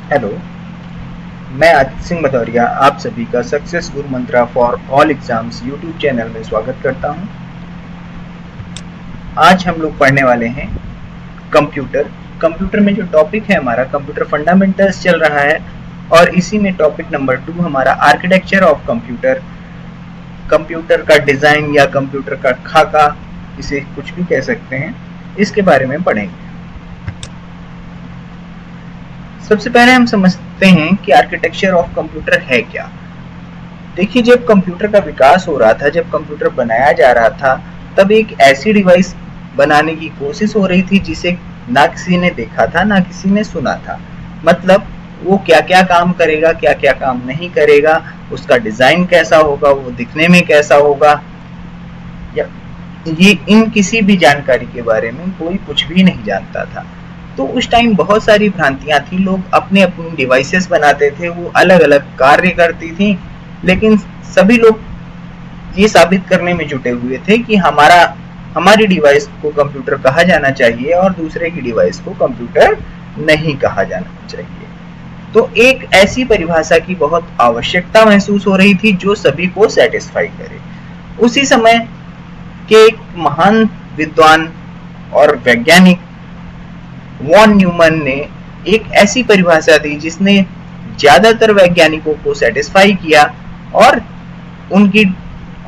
Hello, मैं आदित्य सिंह भदौरिया आप सभी का success guru mantra for all exams YouTube channel में स्वागत करता हूं। आज हम लोग पढ़ने वाले हैं कंप्यूटर में जो टॉपिक है हमारा कंप्यूटर फंडामेंटल्स चल रहा है और इसी में टॉपिक नंबर 2 हमारा आर्किटेक्चर ऑफ कंप्यूटर का डिज़ाइन या कंप्यूटर का खाका, इसे कुछ भी कह सकते हैं, इसके बारे में पढ़ेंगे। सबसे पहले हम समझते हैं कि आर्किटेक्चर ऑफ कंप्यूटर है क्या। देखिए, जब कंप्यूटर का विकास हो रहा था, जब कंप्यूटर बनाया जा रहा था, तब एक ऐसी डिवाइस बनाने की कोशिश हो रही थी जिसे ना किसी ने देखा था, ना किसी ने सुना था। मतलब वो क्या क्या काम करेगा, क्या क्या काम नहीं करेगा, उसका डिजाइन कैसा होगा, वो दिखने में कैसा होगा, ये इन किसी भी जानकारी के बारे में कोई कुछ भी नहीं जानता था। तो उस टाइम बहुत सारी भ्रांतियां थी, लोग अपने अपनी डिवाइसेस बनाते थे, वो अलग अलग कार्य करती थी, लेकिन सभी लोग ये साबित करने में जुटे हुए थे कि हमारी डिवाइस को कंप्यूटर कहा जाना चाहिए और दूसरे की डिवाइस को कंप्यूटर नहीं कहा जाना चाहिए। तो एक ऐसी परिभाषा की बहुत आवश्यकता महसूस हो रही थी जो सभी को सेटिस्फाई करे। उसी समय के एक महान विद्वान और वैज्ञानिक वॉन न्यूमन ने एक ऐसी परिभाषा दी जिसने ज्यादातर वैज्ञानिकों को सेटिस्फाई किया और उनकी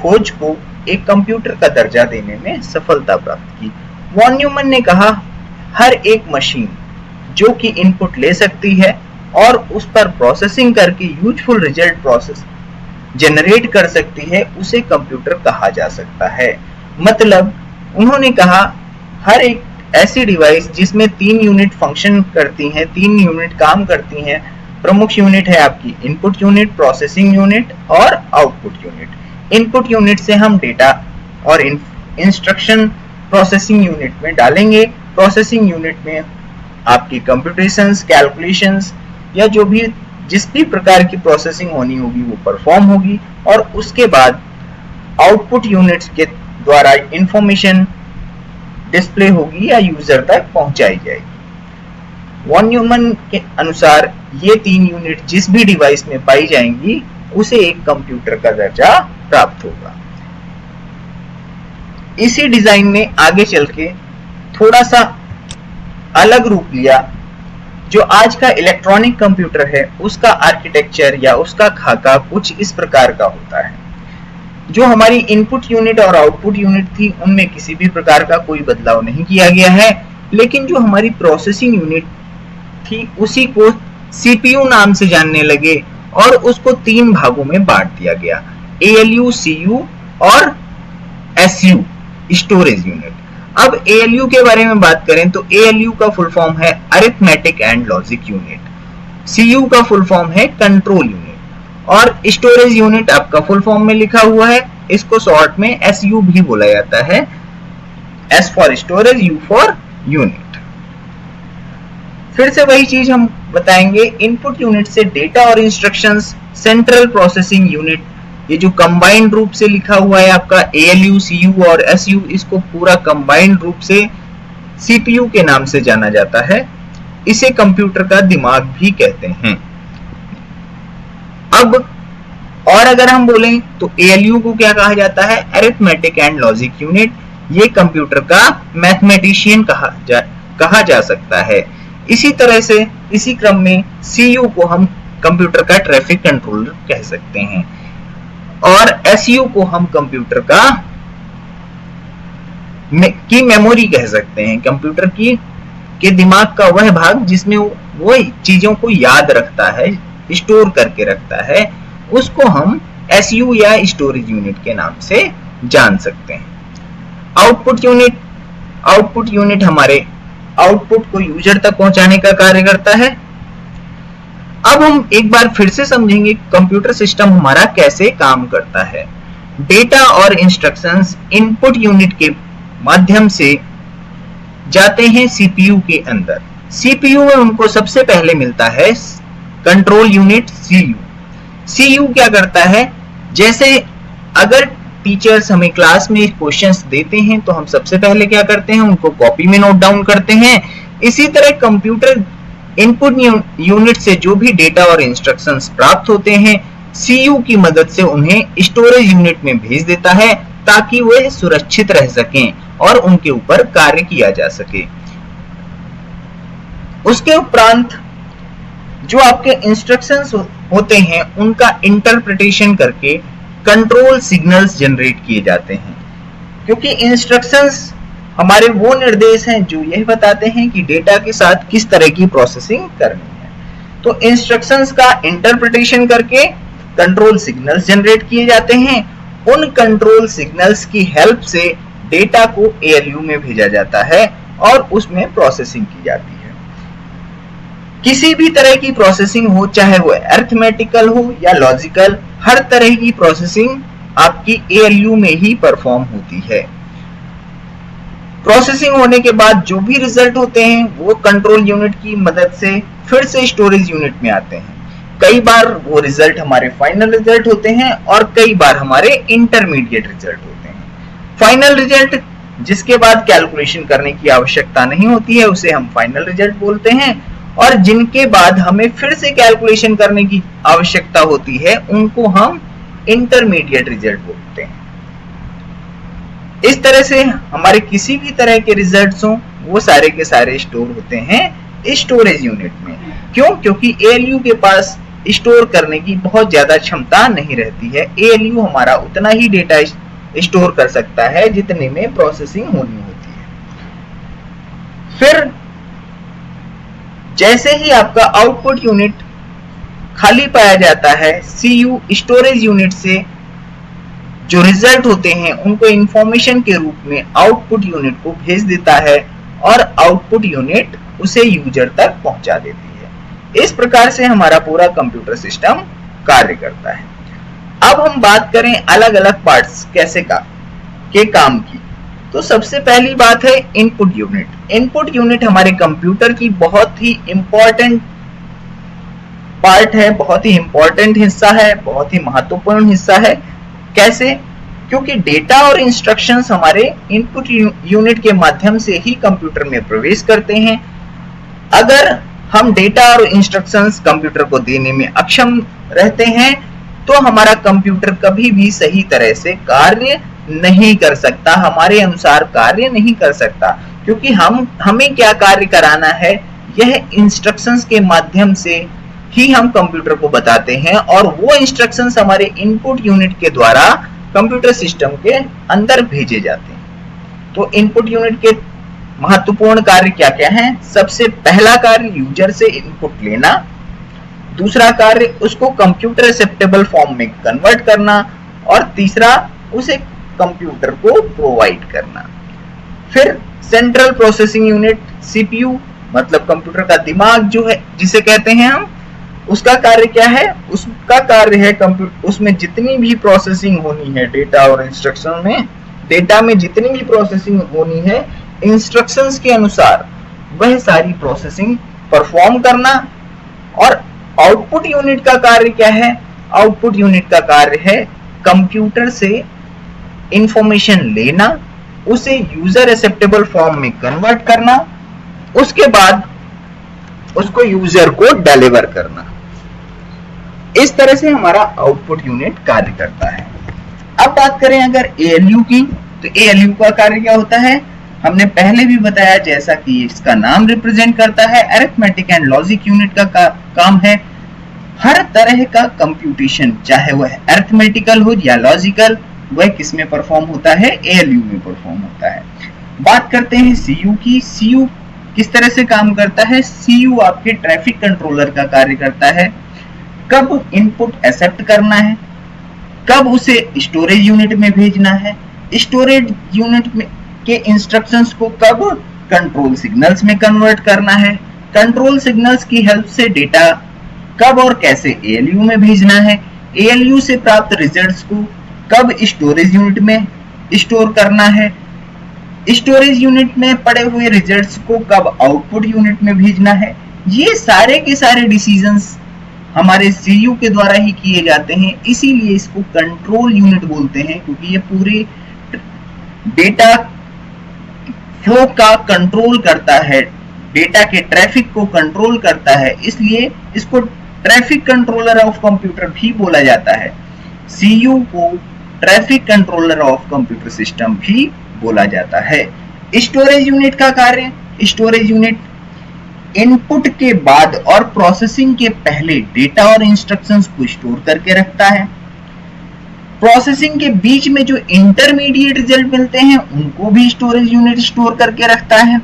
खोज को एक कंप्यूटर का दर्जा देने में सफलता प्राप्त की। वॉन न्यूमन ने कहा, हर एक मशीन जो कि इनपुट ले सकती है और उस पर प्रोसेसिंग करके यूजफुल रिजल्ट प्रोसेस जनरेट कर सकती है, उसे कंप्यूटर कहा जा सकता है। मतलब उन्होंने कहा, हर एक ऐसी डिवाइस जिसमें 3 यूनिट फंक्शन करती हैं, 3 यूनिट काम करती हैं। प्रमुख यूनिट है आपकी इनपुट यूनिट, प्रोसेसिंग यूनिट और आउटपुट यूनिट। इनपुट यूनिट से हम डेटा और इंस्ट्रक्शन प्रोसेसिंग यूनिट में डालेंगे। प्रोसेसिंग यूनिट में आपकी कंप्यूटेशंस, कैलकुलेशंस या जिस भी प्रकार की प्रोसेसिंग होनी होगी वो परफॉर्म होगी और उसके बाद आउटपुट यूनिट्स के द्वारा इंफॉर्मेशन डिस्प्ले होगी या यूजर तक पहुंचाई जाएगी। वॉन न्यूमन के अनुसार ये 3 यूनिट जिस भी डिवाइस में पाई जाएंगी उसे एक कंप्यूटर का दर्जा प्राप्त होगा। इसी डिजाइन ने आगे चल के थोड़ा सा अलग रूप लिया। जो आज का इलेक्ट्रॉनिक कंप्यूटर है उसका आर्किटेक्चर या उसका खाका कुछ इस प्रकार का होता है। जो हमारी इनपुट यूनिट और आउटपुट यूनिट थी उनमें किसी भी प्रकार का कोई बदलाव नहीं किया गया है, लेकिन जो हमारी प्रोसेसिंग यूनिट थी उसी को सीपीयू नाम से जानने लगे और उसको 3 भागों में बांट दिया गया, एएलयू, सीयू और एसयू, स्टोरेज यूनिट। अब एएलयू के बारे में बात करें तो एएलयू का फुल फॉर्म है arithmetic and logic unit, CU का फुल फॉर्म है कंट्रोल यूनिट और स्टोरेज यूनिट आपका फुल फॉर्म में लिखा हुआ है, इसको शॉर्ट में एसयू भी बोला जाता है, S for storage, you for unit. फिर से वही चीज हम बताएंगे, इनपुट यूनिट से डेटा और इंस्ट्रक्शंस, सेंट्रल प्रोसेसिंग यूनिट, ये जो कंबाइंड रूप से लिखा हुआ है आपका एएलयू, सीयू और एसयू, इसको पूरा कंबाइंड रूप से सीपीयू के नाम से जाना जाता है। इसे कंप्यूटर का दिमाग भी कहते हैं। अब और अगर हम बोलें तो एएलयू को क्या कहा जाता है, अरिथमेटिक एंड लॉजिक यूनिट। ये कंप्यूटर का मैथमेटिशियन कहा जा सकता है। इसी तरह से इसी क्रम में सीयू को हम कंप्यूटर का ट्रैफिक कंट्रोलर कह सकते हैं और एसयू को हम कंप्यूटर की मेमोरी कह सकते हैं। कंप्यूटर के दिमाग का वह भाग जिसमें वो चीजों को याद रखता है, स्टोर करके रखता है, उसको हम एसयू या स्टोरेज यूनिट के नाम से जान सकते हैं। आउटपुट यूनिट हमारे आउटपुट को यूजर तक पहुंचाने का कार्य करता है। अब हम एक बार फिर से समझेंगे कंप्यूटर सिस्टम हमारा कैसे काम करता है। डेटा और इंस्ट्रक्शंस इनपुट यूनिट के माध्यम से जाते हैं सीपीयू के अंदर। सीपीयू में उनको सबसे पहले मिलता है कंट्रोल यूनिट सीयू। सीयू क्या करता है, जैसे अगर टीचर्स हमें क्लास में क्वेश्चंस देते हैं तो हम सबसे पहले क्या करते हैं, उनको कॉपी में नोट डाउन करते हैं। इसी तरह कंप्यूटर इनपुट यूनिट से जो भी डेटा और इंस्ट्रक्शंस प्राप्त होते हैं सीयू की मदद से उन्हें स्टोरेज यूनिट में भेज देता है ताकि वे सुरक्षित रह सकें और उनके ऊपर कार्य किया जा सके। उसके उपरांत जो आपके इंस्ट्रक्शंस होते हैं उनका इंटरप्रिटेशन करके कंट्रोल सिग्नल्स जनरेट किए जाते हैं, क्योंकि इंस्ट्रक्शंस हमारे वो निर्देश हैं जो यह बताते हैं कि डेटा के साथ किस तरह की प्रोसेसिंग करनी है। तो इंस्ट्रक्शंस का इंटरप्रिटेशन करके कंट्रोल सिग्नल्स जनरेट किए जाते हैं। उन कंट्रोल सिग्नल्स की हेल्प से डेटा को एएलयू में भेजा जाता है और उसमें प्रोसेसिंग की जाती है। किसी भी तरह की प्रोसेसिंग हो, चाहे वो अरिथमेटिकल हो या लॉजिकल, हर तरह की प्रोसेसिंग आपकी एएलयू में ही परफॉर्म होती है। प्रोसेसिंग होने के बाद जो भी रिजल्ट होते हैं वो कंट्रोल यूनिट की मदद से फिर से स्टोरेज यूनिट में आते हैं। कई बार वो रिजल्ट हमारे फाइनल रिजल्ट होते हैं और कई बार हमारे इंटरमीडिएट रिजल्ट होते हैं। फाइनल रिजल्ट जिसके बाद कैलकुलेशन करने की आवश्यकता नहीं होती है उसे हम फाइनल रिजल्ट बोलते हैं, और जिनके बाद हमें फिर से कैलकुलेशन करने की आवश्यकता होती है उनको हम इंटरमीडिएट रिजल्ट बोलते हैं। इस तरह से हमारे किसी भी तरह के रिजल्ट्स हो वो सारे के सारे स्टोर होते हैं स्टोरेज यूनिट में। क्यों? क्योंकि एएलयू के पास स्टोर करने की बहुत ज्यादा क्षमता नहीं रहती है। एएलयू हमारा उतना ही डेटा स्टोर कर सकता है जितने में प्रोसेसिंग होनी होती है। फिर जैसे ही आपका आउटपुट यूनिट खाली पाया जाता है, सीयू स्टोरेज यूनिट से जो रिजल्ट होते हैं उनको इंफॉर्मेशन के रूप में आउटपुट यूनिट को भेज देता है और आउटपुट यूनिट उसे यूजर तक पहुंचा देती है। इस प्रकार से हमारा पूरा कंप्यूटर सिस्टम कार्य करता है। अब हम बात करें अलग अलग पार्ट्स कैसे के काम की, तो सबसे पहली बात है इनपुट यूनिट। इनपुट यूनिट हमारे कंप्यूटर की बहुत ही इंपॉर्टेंट पार्ट है, बहुत ही इंपॉर्टेंट हिस्सा है, बहुत ही महत्वपूर्ण हिस्सा है। कैसे? क्योंकि डेटा और इंस्ट्रक्शंस हमारे इनपुट यूनिट के माध्यम से ही कंप्यूटर में प्रवेश करते हैं। अगर हम डेटा और इंस्ट्रक्शंस कंप्यूटर को देने में अक्षम रहते हैं तो हमारा कंप्यूटर कभी भी सही तरह से कार्य नहीं कर सकता, हमारे अनुसार कार्य नहीं कर सकता, क्योंकि हमें क्या कार्य कराना है यह इंस्ट्रक्शंस के माध्यम से ही हम कंप्यूटर को बताते हैं और वो इंस्ट्रक्शंस हमारे इनपुट यूनिट के द्वारा कंप्यूटर सिस्टम के अंदर भेजे जाते हैं। तो इनपुट यूनिट के महत्वपूर्ण कार्य क्या क्या हैं? सबसे पहला कार्य यूजर से इनपुट लेना, दूसरा कार्य उसको कंप्यूटर एक्सेप्टेबल फॉर्म में कन्वर्ट करना, और तीसरा उसे कंप्यूटर को प्रोवाइड करना। फिर सेंट्रल प्रोसेसिंग यूनिट सीपीयू मतलब कंप्यूटर का दिमाग जो है जिसे कहते हैं हम, उसका कार्य क्या है? उसका कार्य है उसमें जितनी भी प्रोसेसिंग होनी है डेटा और इंस्ट्रक्शन में, डेटा में जितनी भी प्रोसेसिंग होनी है इंस्ट्रक्शंस के अनुसार वह सारी प्रोसेसिंग परफॉर्म करना। और आउटपुट यूनिट का कार्य क्या है? आउटपुट यूनिट का कार्य है कंप्यूटर से इंफॉर्मेशन लेना, उसे यूजर एक्सेप्टेबल फॉर्म में कन्वर्ट करना, उसके बाद उसको यूजर को डिलीवर करना। इस तरह से हमारा आउटपुट यूनिट कार्य करता है। अब बात करें अगर एएलयू की, तो एएलयू का कार्य क्या होता है? हमने पहले भी बताया, जैसा कि इसका नाम रिप्रेजेंट करता है, अरिथमेटिक एंड लॉजिक यूनिट का काम है। हर तरह का कंप्यूटेशन चाहे वह अरिथमेटिकल हो या लॉजिकल, वह किस में परफॉर्म होता है? एएलयू में परफॉर्म होता है। बात करते हैं सीयू की। सीयू किस तरह से काम करता है? सीयू आपके ट्रैफिक कंट्रोलर का कार्य करता है। कब इनपुट एक्सेप्ट करना है, कब उसे स्टोरेज यूनिट में भेजना है, स्टोरेज यूनिट में के इंस्ट्रक्शंस को कब कंट्रोल सिग्नल्स में कन्वर्ट करना है, कंट्रोल सिग्नल्स की हेल्प से डेटा कब और कैसे एएलयू में भेजना है, एएलयू से प्राप्त रिजल्ट्स को कब स्टोरेज यूनिट में स्टोर करना है, स्टोरेज यूनिट में पड़े हुए रिजल्ट्स को कब आउटपुट यूनिट में भेजना है। ये सारे के सारे डिसीजंस हमारे सीयू के द्वारा ही किए जाते हैं, इसीलिए इसको कंट्रोल यूनिट बोलते हैं, क्योंकि ये पूरे डेटा फ्लो का कंट्रोल करता है, डेटा के ट्रैफिक को कंट्रोल करता है, इसलिए इसको ट्रैफिक कंट्रोलर ऑफ कंप्यूटर भी बोला जाता है। सीयू को traffic controller of computer system भी बोला जाता है। स्टोरेज यूनिट का कार्य, स्टोरेज यूनिट इनपुट के बाद और प्रोसेसिंग के पहले डेटा और इंस्ट्रक्शंस को स्टोर करके रखता है। प्रोसेसिंग के बीच में जो इंटरमीडिएट रिजल्ट मिलते हैं उनको भी स्टोरेज यूनिट स्टोर करके रखता है।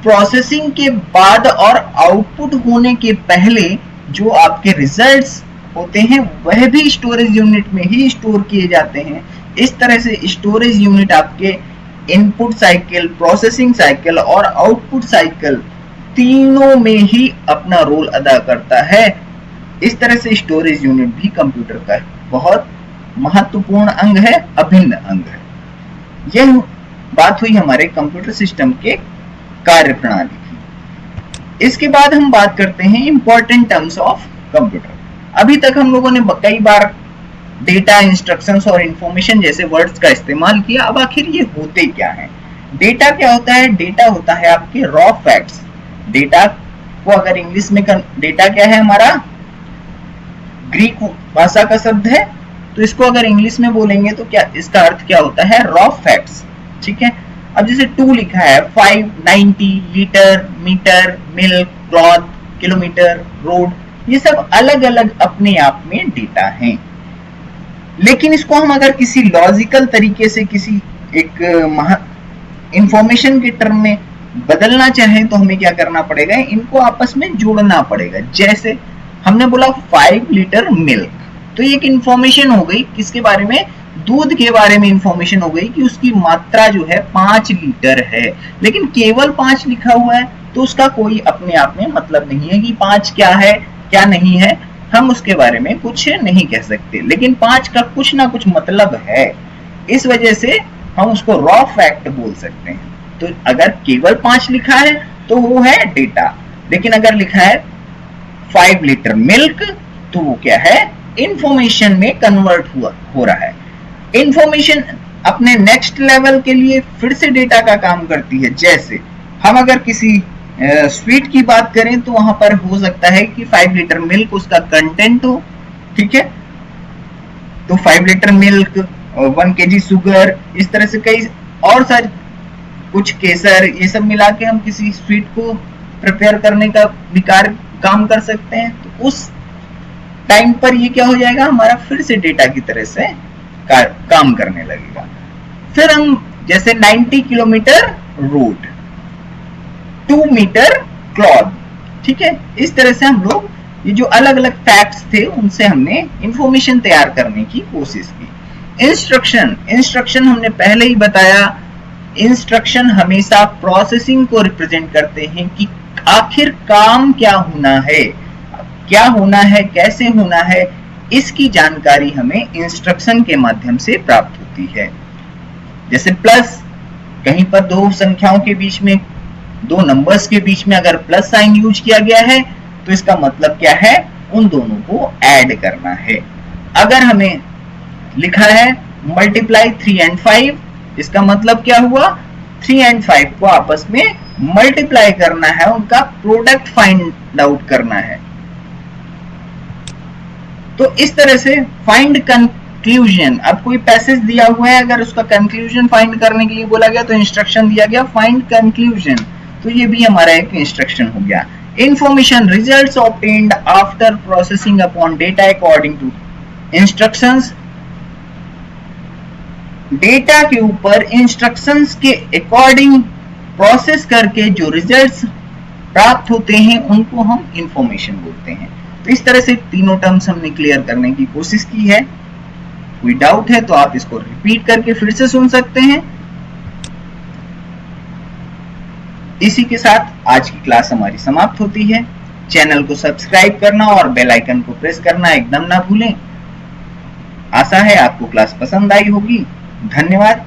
प्रोसेसिंग के बाद और आउटपुट होने के पहले जो आपके रिजल्ट्स होते हैं वह भी स्टोरेज यूनिट में ही स्टोर किए जाते हैं। इस तरह से स्टोरेज यूनिट आपके इनपुट साइकिल, प्रोसेसिंग साइकिल और आउटपुट साइकिल तीनों में ही अपना रोल अदा करता है। इस तरह से स्टोरेज यूनिट भी कंप्यूटर का बहुत महत्वपूर्ण अंग है, अभिन्न अंग है। यह बात हुई हमारे कंप्यूटर सिस्टम के कार्य प्रणाली की। इसके बाद हम बात करते हैं इंपॉर्टेंट टर्म्स ऑफ कंप्यूटर। अभी तक हम लोगों ने कई बार डेटा, इंस्ट्रक्शंस और इंफॉर्मेशन जैसे वर्ड्स का इस्तेमाल किया। अब आखिर ये होते क्या हैं? डेटा क्या होता है? डेटा होता है आपके रॉ फैक्ट्स। डेटा को अगर इंग्लिश में डेटा क्या है हमारा? ग्रीक भाषा का शब्द है, तो इसको अगर इंग्लिश में बोलेंगे तो क्या इसका अर्थ क्या होता है? Raw facts. ठीक है। अब जैसे 2 लिखा है, 5, 90, litre, metre, milk, cloth, kilometre, road, ये सब अलग अलग अपने आप में डेटा हैं। लेकिन इसको हम अगर किसी लॉजिकल तरीके से किसी एक इंफॉर्मेशन के टर्म में बदलना चाहें तो हमें क्या करना पड़ेगा? इनको आपस में जोड़ना पड़ेगा। जैसे हमने बोला 5 लीटर मिल्क, तो ये एक इंफॉर्मेशन हो गई किसके बारे में? दूध के बारे में इंफॉर्मेशन हो गई कि उसकी मात्रा जो है 5 लीटर है। लेकिन केवल 5 लिखा हुआ है तो उसका कोई अपने आप में मतलब नहीं है कि 5 क्या है क्या नहीं है, हम उसके बारे में कुछ नहीं कह सकते। लेकिन 5 का कुछ ना कुछ मतलब है, इस वजह से हम उसको रॉ फैक्ट बोल सकते हैं। तो अगर केवल 5 लिखा है तो वो है डेटा, लेकिन अगर लिखा है 5 लीटर मिल्क तो वो क्या है? इंफॉर्मेशन में कन्वर्ट हो रहा है। इंफॉर्मेशन अपने नेक्स्ट लेवल के लिए फिर से डेटा का काम करती है। जैसे हम अगर किसी स्वीट की बात करें तो वहां पर हो सकता है कि 5 लीटर मिल्क उसका कंटेंट हो। ठीक है, तो 5 लीटर मिल्क, 1 kg शुगर, इस तरह से कई और सारे कुछ केसर, ये सब मिला के हम किसी स्वीट को प्रिपेयर करने का विकार काम कर सकते हैं। तो उस टाइम पर ये क्या हो जाएगा? हमारा फिर से डेटा की तरह से काम करने लगेगा। फिर हम जैसे 90 किलोमीटर रोड, 2 मीटर क्लॉथ, ठीक है, इस तरह से हम लोग ये जो अलग अलग फैक्ट्स थे उनसे हमने इंफॉर्मेशन तैयार करने की कोशिश की। इंस्ट्रक्शन हमने पहले ही बताया, इंस्ट्रक्शन हमेशा प्रोसेसिंग को रिप्रेजेंट करते हैं कि आखिर काम क्या होना है, कैसे होना है, इसकी जानकारी हमें इंस्ट्रक्शन के माध्यम से प्राप्त होती है। जैसे प्लस, कहीं पर 2 संख्याओं के बीच में, 2 नंबर्स के बीच में अगर प्लस साइन यूज किया गया है तो इसका मतलब क्या है? उन दोनों को ऐड करना है। अगर हमें लिखा है मल्टीप्लाई 3 and 5, इसका मतलब क्या हुआ? 3 and 5 को आपस में मल्टीप्लाई करना है, उनका प्रोडक्ट फाइंड आउट करना है। तो इस तरह से फाइंड कंक्लूजन, अब कोई पैसेज दिया हुआ है, अगर उसका कंक्लूजन फाइंड करने के लिए बोला गया तो इंस्ट्रक्शन दिया गया फाइंड कंक्लूजन, तो ये भी हमारा एक इंस्ट्रक्शन हो गया। Information results obtained after processing upon data according to instructions, data के ऊपर इंस्ट्रक्शंस के अकॉर्डिंग प्रोसेस करके जो रिजल्ट्स प्राप्त होते हैं उनको हम इंफॉर्मेशन बोलते हैं। तो इस तरह से तीनों टर्म्स हमने क्लियर करने की कोशिश की है। कोई डाउट है तो आप इसको रिपीट करके फिर से सुन सकते हैं। इसी के साथ आज की क्लास हमारी समाप्त होती है। चैनल को सब्सक्राइब करना और बेल आइकन को प्रेस करना एकदम ना भूलें। आशा है आपको क्लास पसंद आई होगी। धन्यवाद।